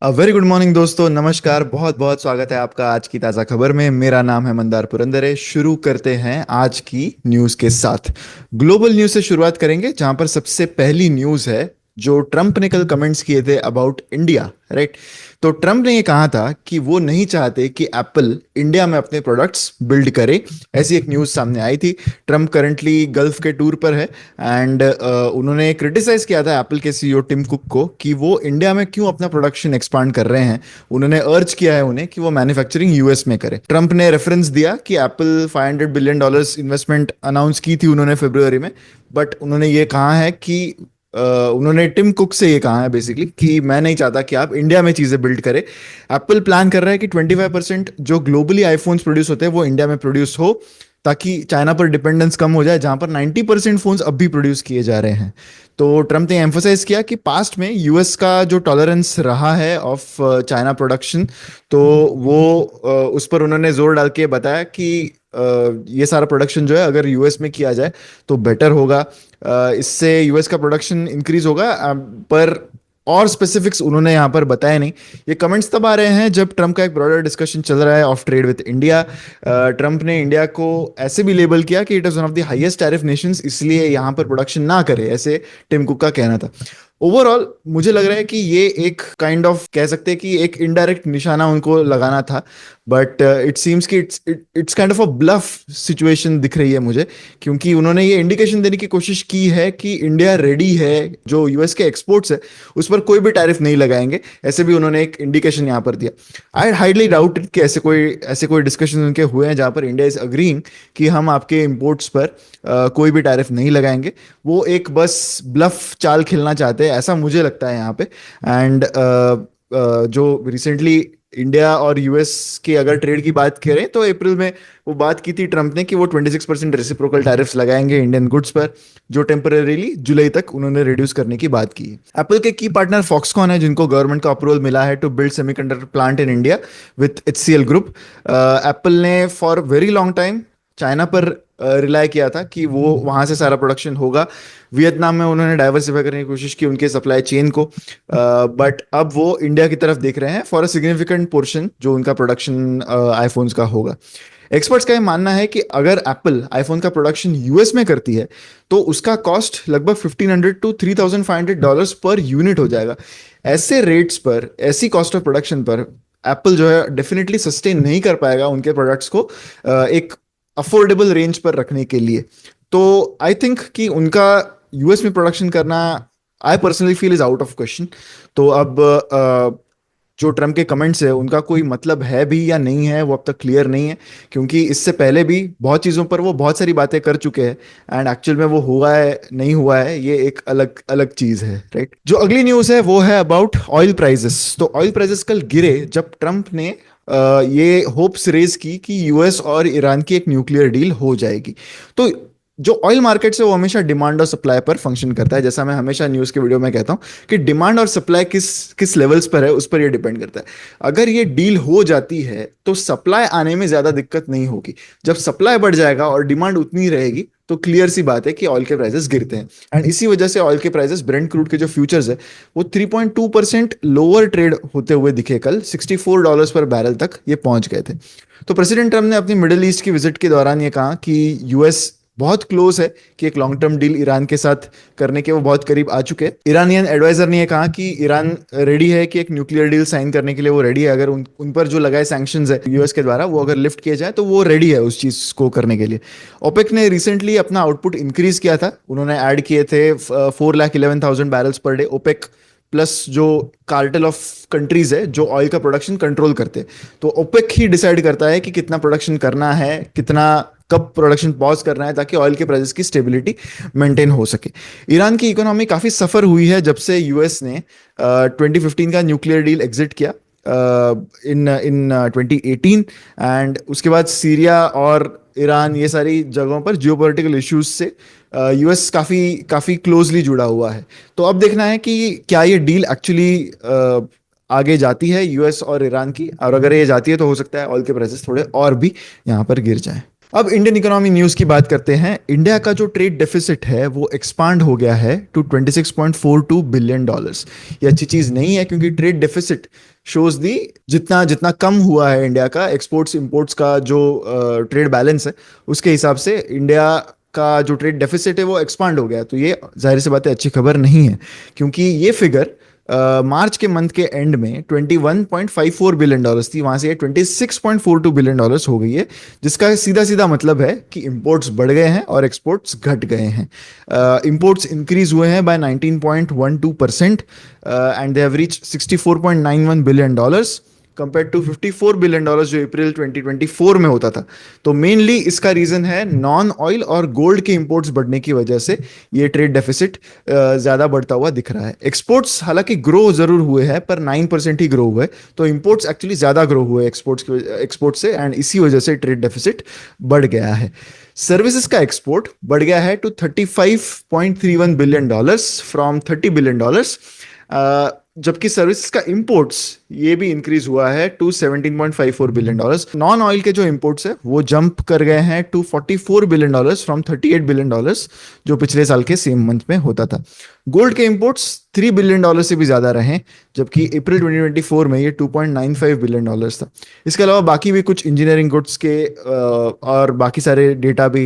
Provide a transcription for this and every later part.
Very good morning दोस्तों, नमस्कार। बहुत बहुत स्वागत है आपका आज की ताज़ा खबर में। मेरा नाम है मंदार पुरंदरे। शुरू करते हैं आज की न्यूज़ के साथ। ग्लोबल न्यूज़ से शुरुआत करेंगे, जहां पर सबसे पहली न्यूज़ है जो ट्रंप ने कल कमेंट्स किए थे अबाउट इंडिया, राइट। तो ट्रंप ने ये कहा था कि वो नहीं चाहते कि एप्पल इंडिया में अपने प्रोडक्ट्स बिल्ड करे। ऐसी एक न्यूज़ सामने आई थी। ट्रंप करंटली गल्फ के टूर पर है एंड उन्होंने क्रिटिसाइज किया था एप्पल के सीईओ टिम कुक को कि वो इंडिया में क्यों अपना प्रोडक्शन एक्सपांड कर रहे हैं। उन्होंने अर्ज किया है उन्हें कि वो मैन्युफैक्चरिंग यूएस में करे। ट्रंप ने रेफरेंस दिया कि एप्पल $500 बिलियन इन्वेस्टमेंट अनाउंस की थी उन्होंने फरवरी में। बट उन्होंने ये कहा है कि उन्होंने टिम कुक से ये कहा है बेसिकली कि मैं नहीं चाहता कि आप इंडिया में चीज़ें बिल्ड करें। एप्पल प्लान कर रहा है कि 25% जो ग्लोबली आईफोन्स प्रोड्यूस होते हैं वो इंडिया में प्रोड्यूस हो, ताकि चाइना पर डिपेंडेंस कम हो जाए, जहां पर 90% फोन्स अब भी प्रोड्यूस किए जा रहे हैं। तो ट्रम्प ने एम्फोसाइज किया कि पास्ट में यूएस का जो टॉलरेंस रहा है ऑफ चाइना प्रोडक्शन, तो वो उस पर उन्होंने जोर डाल के बताया कि ये सारा प्रोडक्शन जो है अगर यूएस में किया जाए तो बेटर होगा। इससे यूएस का प्रोडक्शन इंक्रीज होगा। पर और स्पेसिफिक्स उन्होंने यहाँ पर बताया नहीं। ये कमेंट्स तब आ रहे हैं जब ट्रम्प का एक ब्रॉडर डिस्कशन चल रहा है of trade with India. Trump ने इंडिया को ऐसे भी लेबल किया कि it is one of the highest tariff Nations, इसलिए यहाँ पर प्रोडक्शन ना करे, ऐसे टिम कुक का कहना था। ओवरऑल मुझे लग रहा है कि ये एक काइंड ऑफ कह सकते हैं कि एक इनडायरेक्ट निशाना उनको लगाना था। बट इट सीम्स कि it's kind of a bluff situation दिख रही है मुझे, क्योंकि उन्होंने ये इंडिकेशन देने की कोशिश की है कि इंडिया रेडी है, जो यूएस के एक्सपोर्ट्स है उस पर कोई भी टैरिफ नहीं लगाएंगे। ऐसे भी उन्होंने एक इंडिकेशन यहाँ पर दिया। आई हाईली डाउट कि ऐसे कोई डिस्कशन उनके हुए हैं जहाँ पर इंडिया इज अग्रीइंग कि हम आपके इंपोर्ट्स पर कोई भी टैरिफ नहीं लगाएंगे। वो एक बस ब्लफ चाल खेलना चाहते हैं, ऐसा मुझे लगता है यहाँ पे। एंड जो रिसेंटली इंडिया और यूएस की अगर ट्रेड की बात करें तो अप्रैल में वो बात की थी ट्रंप ने कि वो 26% रेसिप्रोकल टैरिफ्स लगाएंगे इंडियन गुड्स पर, जो टेम्परेरीली जुलाई तक उन्होंने रिड्यूस करने की बात की है। एप्पल के की पार्टनर फॉक्सकॉन है, जिनको गवर्नमेंट का अप्रूवल मिला है to build semiconductor plant in India with HCL group. Apple ने for very long time China पर रिलाय किया था कि वो वहां से सारा प्रोडक्शन होगा। वियतनाम में उन्होंने डाइवर्सिफाई करने की कोशिश की उनके सप्लाई चेन को। बट अब वो इंडिया की तरफ देख रहे हैं फॉर अ सिग्निफिकेंट पोर्शन जो उनका प्रोडक्शन आईफोन्स का होगा। एक्सपर्ट्स का ये मानना है कि अगर एप्पल आईफोन का प्रोडक्शन यूएस में करती है तो उसका कॉस्ट लगभग 1500 टू $3,500 पर यूनिट हो जाएगा। ऐसे रेट्स पर, ऐसी कॉस्ट ऑफ प्रोडक्शन पर एप्पल जो है डेफिनेटली सस्टेन नहीं कर पाएगा उनके प्रोडक्ट्स को एक अफोर्डेबल रेंज पर रखने के लिए। तो आई थिंक कि उनका यूएस में प्रोडक्शन करना, I personally feel is out of question. तो अब जो ट्रम्प के कमेंट्स है उनका कोई मतलब है भी या नहीं है, वो अब तक क्लियर नहीं है, क्योंकि इससे पहले भी बहुत चीज़ों पर वो बहुत सारी बातें कर चुके हैं। एंड एक्चुअल में वो हुआ है नहीं हुआ है ये एक अलग अलग चीज़ है, राइट। जो अगली न्यूज़ है वो है अबाउट ऑयल प्राइजेस। तो ऑयल प्राइजेस कल गिरे जब ट्रम्प ने ये होप्स रेज की कि यूएस और ईरान की एक न्यूक्लियर डील हो जाएगी। तो जो ऑयल मार्केट है वो हमेशा डिमांड और सप्लाई पर फंक्शन करता है। जैसा मैं हमेशा न्यूज़ के वीडियो में कहता हूँ कि डिमांड और सप्लाई किस किस लेवल्स पर है उस पर ये डिपेंड करता है। अगर ये डील हो जाती है तो सप्लाई आने में ज़्यादा दिक्कत नहीं होगी। जब सप्लाई बढ़ जाएगा और डिमांड उतनी रहेगी तो क्लियर सी बात है कि ऑयल के प्राइसेस गिरते हैं। एंड इसी वजह से ऑयल के प्राइसेस, ब्रेंट क्रूड के जो फ्यूचर्स है वो 3.2% लोअर ट्रेड होते हुए दिखे कल। $64 पर बैरल तक ये पहुंच गए थे। तो प्रेसिडेंट ट्रम्प ने अपनी मिडिल ईस्ट की विजिट के दौरान ये कहा कि यूएस बहुत क्लोज है कि एक लॉन्ग टर्म डील ईरान के साथ करने के वो बहुत करीब आ चुके हैं। ईरानियन एडवाइजर ने यह कहा कि ईरान रेडी है कि एक न्यूक्लियर डील साइन करने के लिए वो रेडी है। अगर उन पर जो लगाए सैंक्शंस है यूएस के द्वारा वो अगर लिफ्ट किए जाए तो वो रेडी है उस चीज को करने के लिए। ओपेक ने रिसेंटली अपना आउटपुट इंक्रीज किया था। उन्होंने ऐड किए थे 4,11,000 barrels per day. OPEC plus जो कार्टेल ऑफ कंट्रीज है जो ऑयल का प्रोडक्शन कंट्रोल करते हैं, तो ओपेक ही डिसाइड करता है कि कितना प्रोडक्शन करना है, कितना कब प्रोडक्शन पॉज करना है, ताकि ऑयल के प्राइसेस की स्टेबिलिटी मेंटेन हो सके। ईरान की इकोनॉमी काफी सफर हुई है जब से यूएस ने 2015 का न्यूक्लियर डील एग्जिट किया इन 2018। एंड उसके बाद सीरिया और ईरान ये सारी जगहों पर जियोपॉलिटिकल इश्यूज से यूएस काफी काफी क्लोजली जुड़ा हुआ है। तो अब देखना है कि क्या ये डील एक्चुअली आगे जाती है यूएस और ईरान की, और अगर ये जाती है तो हो सकता है ऑयल के प्राइसेस थोड़े और भी यहाँ पर गिर जाएं। अब इंडियन इकोनॉमी न्यूज की बात करते हैं। इंडिया का जो ट्रेड डेफिसिट है वो एक्सपांड हो गया है टू 26.42 बिलियन डॉलर्स। ये अच्छी चीज नहीं है क्योंकि ट्रेड डेफिसिट शोज दी जितना जितना कम हुआ है इंडिया का एक्सपोर्ट्स इंपोर्ट्स का जो ट्रेड बैलेंस है, उसके हिसाब से इंडिया का जो ट्रेड डेफिसिट है वो एक्सपांड हो गया। तो ये जाहिर सी बात है अच्छी खबर नहीं है, क्योंकि ये फिगर मार्च के मंथ के एंड में 21.54 बिलियन डॉलर्स थी, वहां से ये 26.42 बिलियन डॉलर्स हो गई है, जिसका सीधा सीधा मतलब है कि इंपोर्ट्स बढ़ गए हैं और एक्सपोर्ट्स घट गए हैं। इंपोर्ट्स इंक्रीज हुए हैं by 19.12% and they have reached 64.91 billion dollars compare to 54 billion dollars जो अप्रैल 2024 में होता था। तो मेनली इसका रीजन है नॉन ऑयल और गोल्ड के इंपोर्ट्स बढ़ने की वजह से ये ट्रेड डेफिसिट ज्यादा बढ़ता हुआ दिख रहा है। एक्सपोर्ट्स हालांकि ग्रो जरूर हुए हैं पर 9% ही ग्रो हुए, तो इंपोर्ट्स एक्चुअली ज्यादा ग्रो हुए एक्सपोर्ट से, एंड इसी वजह से ट्रेड डेफिसिट बढ़ गया है। सर्विसेज का एक्सपोर्ट बढ़ गया है to 35.31 billion dollars from 30 billion dollars, जबकि सर्विसेज का इंपोर्ट्स ये भी इंक्रीज हुआ है to 17.54 billion dollars. Non oil के जो इंपोर्ट्स है वो जंप कर गए हैं to 44 billion dollars from 38 billion dollars जो पिछले साल के सेम मंथ में होता था। गोल्ड के इंपोर्ट्स 3 बिलियन डॉलर से भी ज्यादा रहे, जबकि अप्रैल 2024 में ये 2.95 बिलियन डॉलर्स था। इसके अलावा बाकी भी कुछ इंजीनियरिंग गुड्स के और बाकी सारे डेटा भी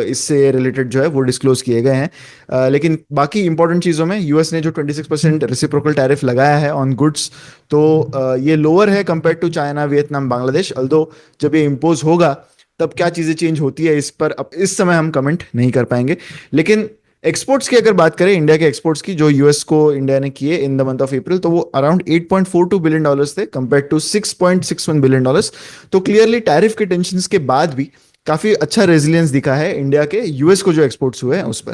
इससे रिलेटेड जो है वो डिस्क्लोज किए गए हैं। लेकिन बाकी इंपॉर्टेंट चीज़ों में यूएस ने जो 26% रेसिप्रोकल टैरिफ लगाया है ऑन गुड्स, तो ये लोअर है compare to China, Vietnam, Bangladesh. Although जब ये इम्पोज होगा तब क्या चीज़ें चेंज होती है इस पर अब इस समय हम कमेंट नहीं कर पाएंगे। लेकिन एक्सपोर्ट्स की अगर बात करें, इंडिया के एक्सपोर्ट्स की जो यूएस को इंडिया ने किए in the month of April, तो वो अराउंड 8.42 बिलियन डॉलर्स थे कंपेयर टू 6.61 बिलियन डॉलर्स। तो क्लियरली टैरिफ के टेंशन के बाद भी काफी अच्छा रेजिलियंस दिखा है इंडिया के यूएस को जो एक्सपोर्ट्स हुए हैं उस पर।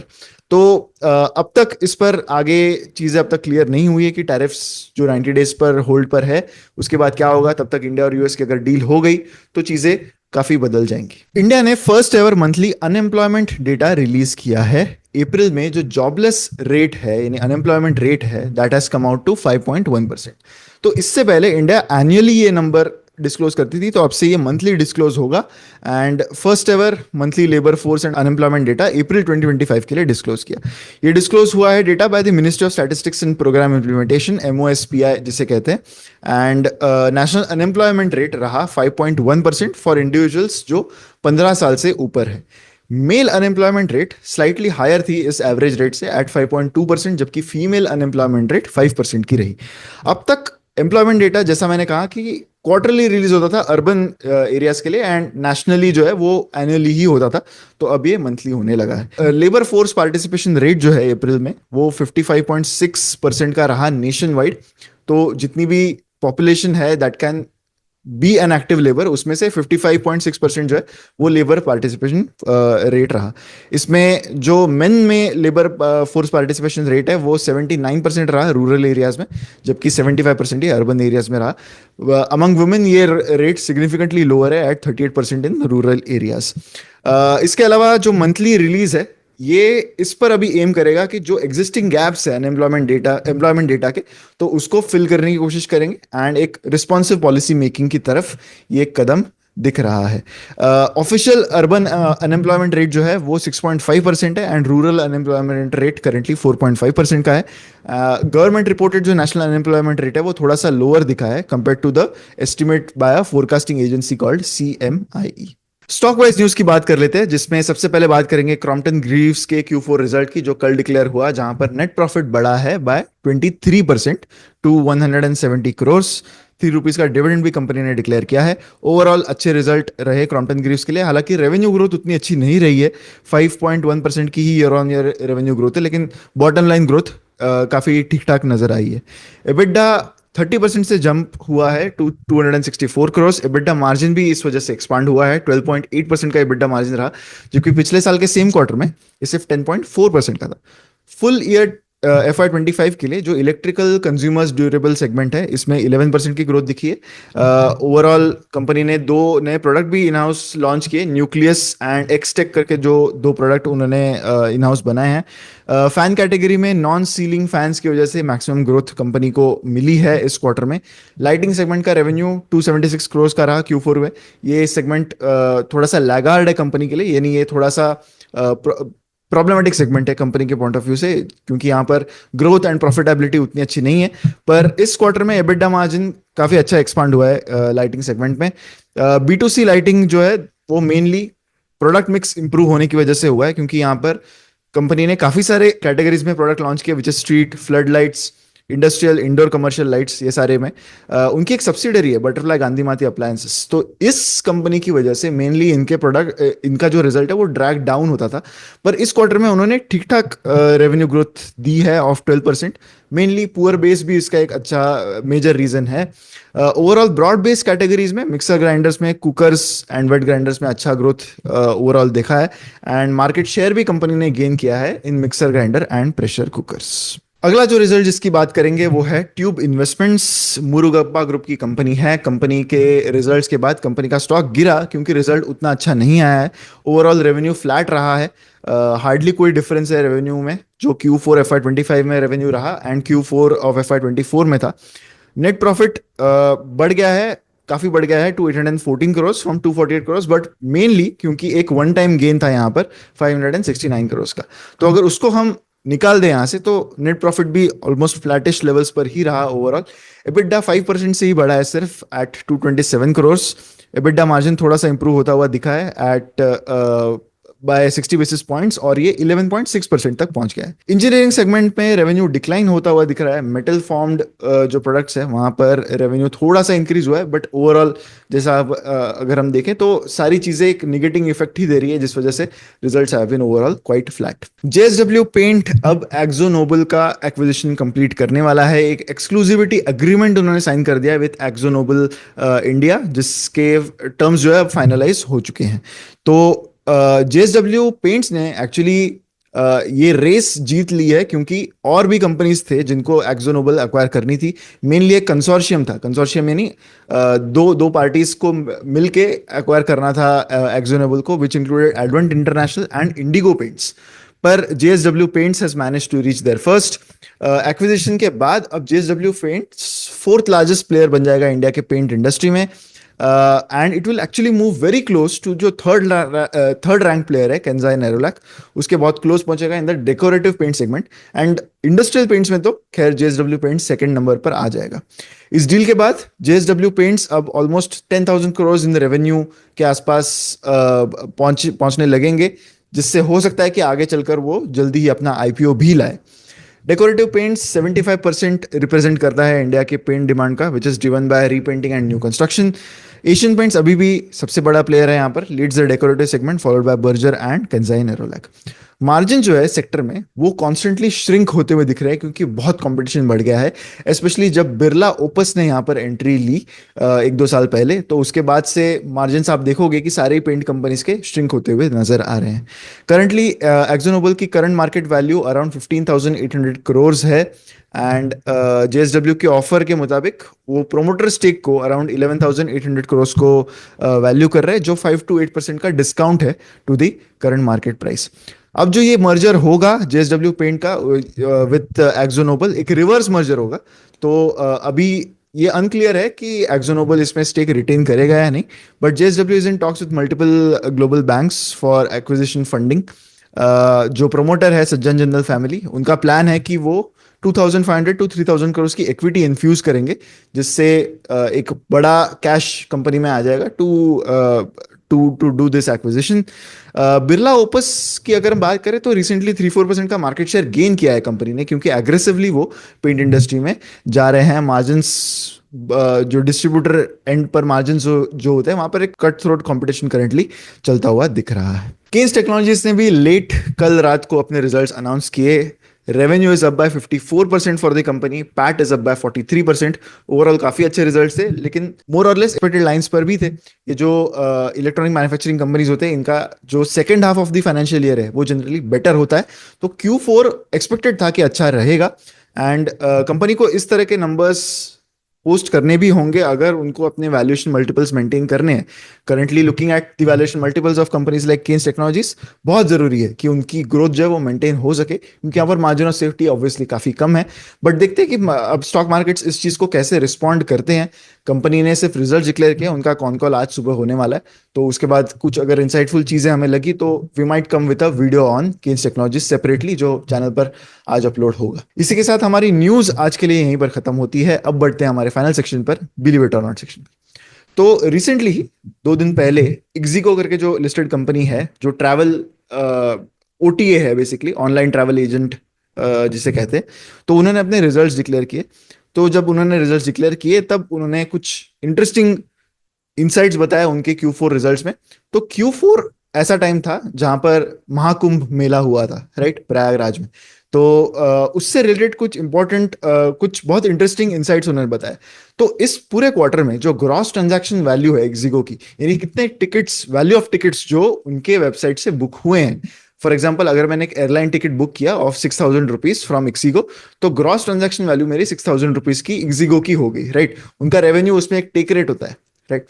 तो अब तक इस पर आगे चीजें अब तक क्लियर नहीं हुई है कि टैरिफ्स जो 90 डेज पर होल्ड पर है उसके बाद क्या होगा। तब तक इंडिया और यूएस की अगर डील हो गई तो चीजें काफी बदल जाएंगी। इंडिया ने first ever monthly unemployment data release किया है। अप्रैल में जो जॉबलेस रेट है यानी अनएम्प्लॉयमेंट रेट है that has come out to 5.1%। तो इससे पहले इंडिया एनुअली ये नंबर डिस्क्लोज करती थी, तो अब से ये मंथली डिस्क्लोज होगा। And first ever monthly labour force and unemployment data April 2025 के लिए डिस्क्लोज किया। ये डिस्क्लोज हुआ है data by the ministry of statistics and programme implementation, MOSPI जिसे कहते हैं। एंड नेशनल अनएम्प्लॉयमेंट रेट रहा 5.1% फॉर इंडिविजुअल्स जो 15 साल से ऊपर है। Male unemployment rate slightly higher थी इस एवरेज रेट से एट 5.2%, जबकि फीमेल अनएम्प्लॉयमेंट रेट 5% की रही। अब तक एम्प्लॉयमेंट डेटा जैसा मैंने कहा कि क्वार्टरली रिलीज होता था अर्बन एरियाज के लिए, एंड नेशनली जो है वो एनुअली ही होता था, तो अब ये मंथली होने लगा है। लेबर फोर्स पार्टिसिपेशन रेट जो है अप्रैल में वो 55.6% का रहा नेशन वाइड। तो जितनी भी पॉपुलेशन है that can be an active labour, उसमें से 55.6% जो है वो लेबर पार्टिसिपेशन रेट रहा। इसमें जो मेन में लेबर फोर्स पार्टिसिपेशन रेट है वो 79% रहा रूरल एरियाज में, जबकि 75% ही अर्बन एरियाज में रहा। अमंग वुमेन ये रेट सिग्निफिकेंटली लोअर है एट 38% इन रूरल एरियाज। इसके अलावा जो मंथली रिलीज है ये इस पर अभी एम करेगा कि जो एग्जिस्टिंग गैप्स है एम्प्लॉयमेंट डेटा के, तो उसको फिल करने की कोशिश करेंगे, एंड एक रिस्पॉन्सिव पॉलिसी मेकिंग की तरफ ये कदम दिख रहा है। ऑफिशियल अर्बन अनएम्प्लॉयमेंट रेट जो है वो 6.5% है, and rural unemployment rate currently 4.5% का है। गवर्नमेंट रिपोर्टेड जो नेशनल अनएम्प्लॉयमेंट रेट है वो थोड़ा सा लोअर दिखा है compare to the estimate by a forecasting agency called CMIE। Stock wise news की बात कर लेते हैं, जिसमें सबसे पहले बात करेंगे क्रॉम्पटन ग्रीव्स के Q4 रिजल्ट की, जो कल डिक्लेयर हुआ, जहां पर नेट प्रॉफिट बढ़ा है बाय 23% टू 170 करोड़। ₹3 का डिविडेंड भी कंपनी ने डिक्लेयर किया है। ओवरऑल अच्छे रिजल्ट रहे क्रॉम्पटन ग्रीव्स के लिए। हालांकि रेवेन्यू ग्रोथ उतनी अच्छी नहीं रही है, 5.1% की ही year on year revenue growth है, लेकिन बॉटम लाइन ग्रोथ काफी ठीक ठाक नजर आई है। एबिडा 30% से जंप हुआ है टू 264 करोड़। एबिडा मार्जिन भी इस वजह से एक्सपांड हुआ है, 12.8% का एबिडा मार्जिन रहा, जबकि पिछले साल के सेम क्वार्टर में ये सिर्फ 10.4% का था। फुल ईयर FY 25 के लिए जो इलेक्ट्रिकल कंज्यूमर्स ड्यूरेबल सेगमेंट है, इसमें 11% की ग्रोथ दिखी है। ओवरऑल कंपनी ने दो नए प्रोडक्ट भी इन हाउस लॉन्च किए, न्यूक्लियस एंड एक्सटेक करके जो दो प्रोडक्ट उन्होंने इन हाउस बनाए हैं। फैन कैटेगरी में नॉन सीलिंग फैंस की वजह से मैक्सिमम ग्रोथ कंपनी को मिली है इस क्वार्टर में। लाइटिंग सेगमेंट का रेवेन्यू 276 करोड़ का रहा Q4 में। ये सेगमेंट थोड़ा सा लैगार्ड है कंपनी के लिए, यानी ये थोड़ा सा प्रॉब्लमेटिक सेगमेंट है कंपनी के पॉइंट ऑफ व्यू से, क्योंकि यहाँ पर ग्रोथ एंड प्रॉफिटेबिलिटी उतनी अच्छी नहीं है। पर इस क्वार्टर में एबिटा मार्जिन काफी अच्छा एक्सपांड हुआ है लाइटिंग सेगमेंट में। B2C लाइटिंग जो है वो मेनली प्रोडक्ट मिक्स इंप्रूव होने की वजह से हुआ है, क्योंकि यहाँ पर कंपनी ने काफी सारे कैटेगरीज में प्रोडक्ट लॉन्च किए, which is street, flood lights, industrial, indoor commercial lights, ये सारे में। उनकी एक सब्सिडरी है बटरफ्लाई गांधी माती अप्लायंसेस, तो इस कंपनी की वजह से मेनली इनके प्रोडक्ट, इनका जो रिजल्ट है वो ड्रैग डाउन होता था। पर इस क्वार्टर में उन्होंने ठीक ठाक रेवेन्यू ग्रोथ दी है ऑफ 12%। मेनली पुअर बेस भी इसका एक अच्छा मेजर रीजन है। ओवरऑल ब्रॉड बेस कैटेगरीज में मिक्सर ग्राइंडर्स में, कुकर्स एंड वेट ग्राइंडर्स में अच्छा ग्रोथ ओवरऑल देखा है, एंड मार्केट शेयर भी कंपनी ने गेन किया है in mixer grinder and pressure cookers. अगला जो रिजल्ट जिसकी बात करेंगे वो है ट्यूब इन्वेस्टमेंट्स, मुरुगप्पा ग्रुप की कंपनी है। कंपनी के रिजल्ट्स के बाद कंपनी का स्टॉक गिरा क्योंकि रिजल्ट उतना अच्छा नहीं आया है। ओवरऑल रेवेन्यू फ्लैट रहा है, हार्डली कोई डिफरेंस है रेवेन्यू में, जो Q4 FY 25 में रेवेन्यू रहा एंड Q4 ऑफ FY 24 में था। नेट प्रॉफिट बढ़ गया है, काफी बढ़ गया है to 814 crore from 248 crore, but mainly क्योंकि एक वन टाइम गेन था यहाँ पर 569 करोड़ का। तो अगर उसको हम निकाल दें यहाँ से तो नेट प्रॉफिट भी ऑलमोस्ट फ्लैटिश लेवल्स पर ही रहा ओवरऑल। एबिटा 5% से ही बढ़ा है सिर्फ एट 227 करोड़। एबिटा मार्जिन थोड़ा सा इंप्रूव होता हुआ दिखा है एट बाय 60 बेसिस पॉइंट्स, और ये 11.6% तक पहुंच गया है। इंजीनियरिंग सेगमेंट में रेवेन्यू डिक्लाइन होता हुआ दिख रहा है। मेटल फॉर्म्ड जो प्रोडक्ट्स है वहां पर रेवेन्यू थोड़ा सा इंक्रीज हुआ है, बट ओवरऑल जैसा अगर हम देखें तो सारी चीजें एक निगेटिव इफेक्ट ही दे रही है, जिस वजह से results have been overall quite flat. JSW paint अब एक्जो नोबल का एक्विजिशन कंप्लीट करने वाला है। एक एक्सक्लूसिविटी अग्रीमेंट उन्होंने साइन कर दिया है विद एक्जो नोबल इंडिया, जिसके टर्म्स जो है अब फाइनलाइज हो चुके हैं। तो JSW पेंट्स ने एक्चुअली ये रेस जीत ली है, क्योंकि और भी कंपनीज थे जिनको एक्जो नोबल एक्वायर करनी थी। मेनली एक कंसोर्शियम था, कंसोर्शियम यानी दो पार्टीज को मिलके एक्वायर करना था एक्जो नोबल को, which included Advent International and Indigo Paints. पर JSW Paints has manage to reach their first acquisition के बाद अब JSW Paints fourth largest player बन जाएगा इंडिया के पेंट इंडस्ट्री में। And it will actually move very close to जो third rank player है केंजाई नेरोलैक, उसके बहुत क्लोज पहुंचेगा in the decorative paint segment. And industrial paints में तो खैर JSW पेंट्स सेकंड नंबर पर आ जाएगा। इस डील के बाद JSW पेंट्स अब ऑलमोस्ट 10,000 करोड़ इन रेवेन्यू के आसपास पहुंचने लगेंगे, जिससे हो सकता है कि आगे चलकर वो जल्दी ही अपना IPO भी लाए। डेकोरेटिव पेंट्स 75% रिप्रेजेंट करता है इंडिया के पेंट डिमांड का, which is driven by repainting and new construction. Asian Paints अभी भी सबसे बड़ा प्लेयर है यहाँ पर, leads the decorative segment followed by Berger and Kansai Nerolac. Margin जो है सेक्टर में वो कॉन्स्टेंटली श्रिंक होते हुए दिख रहा है, क्योंकि बहुत कंपटीशन बढ़ गया है, स्पेशली जब बिरला ओपस ने यहाँ पर एंट्री ली 1-2 साल पहले। तो उसके बाद से मार्जिन आप देखोगे कि सारे पेंट कंपनीज के श्रिंक होते हुए नजर आ रहे हैं। करंटली एक्जो नोबल की current market value around 15,800 crore है, एंड JSW के ऑफर के मुताबिक वो प्रोमोटर स्टेक को अराउंड 11,800 करोड़ को वैल्यू कर रहे हैं, जो 5 to 8% का डिस्काउंट है to the current market price. अब जो ये मर्जर होगा JSW पेंट का विद एक्जो नोबल, एक रिवर्स मर्जर होगा। तो अभी ये अनक्लियर है कि एक्जो नोबल इसमें स्टेक रिटेन करेगा या नहीं, but JSW is in talks with multiple global banks for acquisition funding. जो प्रोमोटर है सज्जन जिंदल फैमिली, उनका प्लान है कि वो 2,500 to 3,000 करोड़ की इक्विटी इन्फ्यूज करेंगे, जिससे एक बड़ा कैश कंपनी में आ जाएगा to do this acquisition. Birla Opus की अगर हम बात करें तो रिसेंटली 3-4% का मार्केट शेयर गेन किया है कंपनी ने, क्योंकि एग्रेसिवली वो पेंट इंडस्ट्री में जा रहे हैं। मार्जिन्स जो डिस्ट्रीब्यूटर एंड पर मार्जिन जो होते हैं वहां पर एक कट थ्रोट कंपटीशन करंटली चलता हुआ दिख रहा है। केन्स टेक्नोलॉजीज ने भी लेट कल रात को अपने रिजल्ट्स अनाउंस किए। Revenue is up by 54% for the company, PAT is up by 43%। Overall काफी अच्छे रिजल्ट्स थे, लेकिन मोर और लेस एक्सपेक्टेड लाइंस पर भी थे। ये जो इलेक्ट्रॉनिक मैन्युफैक्चरिंग कंपनीज होते हैं, इनका जो second half of the financial year है वो जनरली बेटर होता है। तो Q4 एक्सपेक्टेड था कि अच्छा रहेगा, एंड कंपनी को इस तरह के नंबर्स पोस्ट करने भी होंगे अगर उनको अपने वैल्यूएशन मल्टीपल्स मेंटेन करने हैं। Currently looking at the valuation multiples of companies like Kaynes Technologies, बहुत जरूरी है कि उनकी ग्रोथ जो है वो मेंटेन हो सके, क्योंकि यहाँ पर मार्जिन ऑफ सेफ्टी ऑब्वियसली काफी कम है। बट देखते हैं कि अब स्टॉक मार्केट्स इस चीज को कैसे रिस्पॉन्ड करते हैं। कंपनी ने सिर्फ रिजल्ट डिक्लेयर किया, उनका कॉन कॉल आज सुबह होने वाला है, तो उसके बाद कुछ अगर इंसाइटफुल चीजें हमें लगी तो we might come with a video on Kaynes Technologies separately, जो चैनल पर आज अपलोड होगा। इसी के साथ हमारी न्यूज आज के लिए यहीं पर खत्म होती है। अब बढ़ते हैं हमारे फाइनल सेक्शन पर, बिलीव इट और नॉट सेक्शन। तो रिसेंटली ही 2 दिन पहले इक्जिको करके जो लिस्टेड कंपनी है, जो ट्रैवल OTA है, बेसिकली ऑनलाइन ट्रैवल एजेंट जिसे कहते हैं, तो उन्होंने अपने रिजल्ट्स डिक्लेयर किए। तो जब उन्होंने रिजल्ट्स डिक्लेयर किए तब उन्होंने कुछ इंटरेस्टिंग इनसाइट्स बताया उनके Q4 रिजल्ट्स में। तो Q4 ऐसा टाइम था जहां पर महाकुंभ मेला हुआ था, राइट, प्रयागराज में। तो उससे रिलेटेड कुछ इंपॉर्टेंट कुछ बहुत इंटरेस्टिंग इनसाइट्स उन्होंने बताया। तो इस पूरे क्वार्टर में जो ग्रॉस ट्रांजैक्शन वैल्यू है एक्जिगो की, यानी कितने टिकट्स, वैल्यू ऑफ टिकट्स जो उनके वेबसाइट से बुक हुए हैं। फॉर एग्जाम्पल, अगर मैंने एक एयरलाइन टिकट बुक किया ऑफ 6,000 रुपीज फ्रॉम एक्सिगो, तो ग्रॉस ट्रांजैक्शन वैल्यू मेरी 6,000 रुपीज की एक्सिगो की हो गई, राइट। उनका रेवेन्यू, उसमें एक टेक रेट होता है, राइट।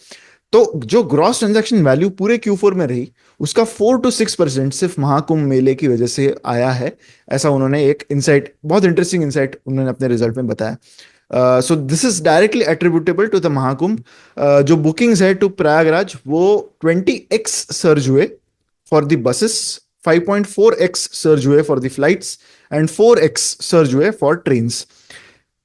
तो जो ग्रॉस ट्रांजैक्शन वैल्यू पूरे Q4 में रही, उसका 4 to 6% सिर्फ महाकुंभ मेले की वजह से आया है। ऐसा उन्होंने एक इंसाइट, बहुत इंटरेस्टिंग इंसाइट उन्होंने अपने रिजल्ट में बताया। So this is directly attributable to the Mahakumbh. जो बुकिंग्स है टू प्रयागराज, वो 20x सर्ज हुए for the buses, 5.4x surge हुए for the flights, and 4x surge हुए फॉर ट्रेन्स।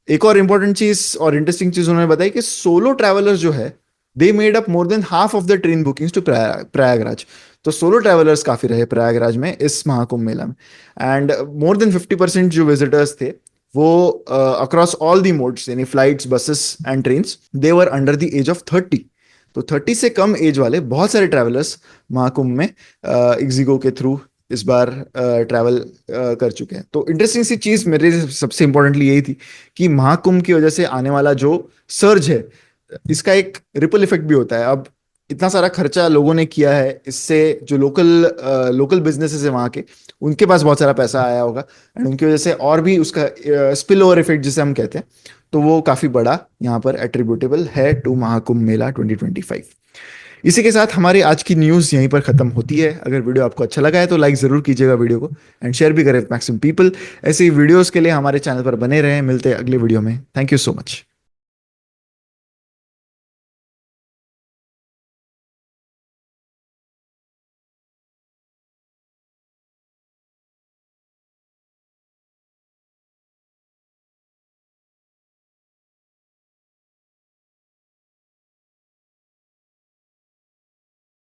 एक और इंपॉर्टेंट चीज और इंटरेस्टिंग चीज उन्होंने बताई कि सोलो ट्रैवलर्स जो है, they made up more than half of the train bookings to Prayagraj. तो सोलो ट्रैवलर्स काफी रहे प्रयागराज में इस महाकुंभ मेला में, एंड मोर देन 50% जो विजिटर्स थे वो अक्रॉस ऑल दी मोड्स, यानी flights, buses and trains, they were under the age of 30। तो 30 से कम एज वाले बहुत सारे ट्रैवलर्स महाकुंभ में एक्जिगो के थ्रू इस बार ट्रैवल कर चुके हैं। तो इंटरेस्टिंग सी चीज मेरे सबसे इंपॉर्टेंटली यही थी कि महाकुंभ की वजह से आने वाला जो सर्ज है, इसका एक रिपल इफेक्ट भी होता है। अब इतना सारा खर्चा लोगों ने किया है, इससे जो लोकल बिजनेसेस है वहाँ के, उनके पास बहुत सारा पैसा आया होगा, एंड उनकी वजह से और भी उसका स्पिल ओवर इफेक्ट जिसे हम कहते हैं, तो वो काफी बड़ा यहाँ पर एट्रीब्यूटेबल है टू महाकुंभ मेला 2025। इसी के साथ हमारी आज की न्यूज़ यहीं पर खत्म होती है। अगर वीडियो आपको अच्छा लगा है तो लाइक ज़रूर कीजिएगा वीडियो को, एंड शेयर भी करें मैक्सिमम पीपल। ऐसे ही वीडियोस के लिए हमारे चैनल पर बने रहें। मिलते हैं अगले वीडियो में। Thank you so much.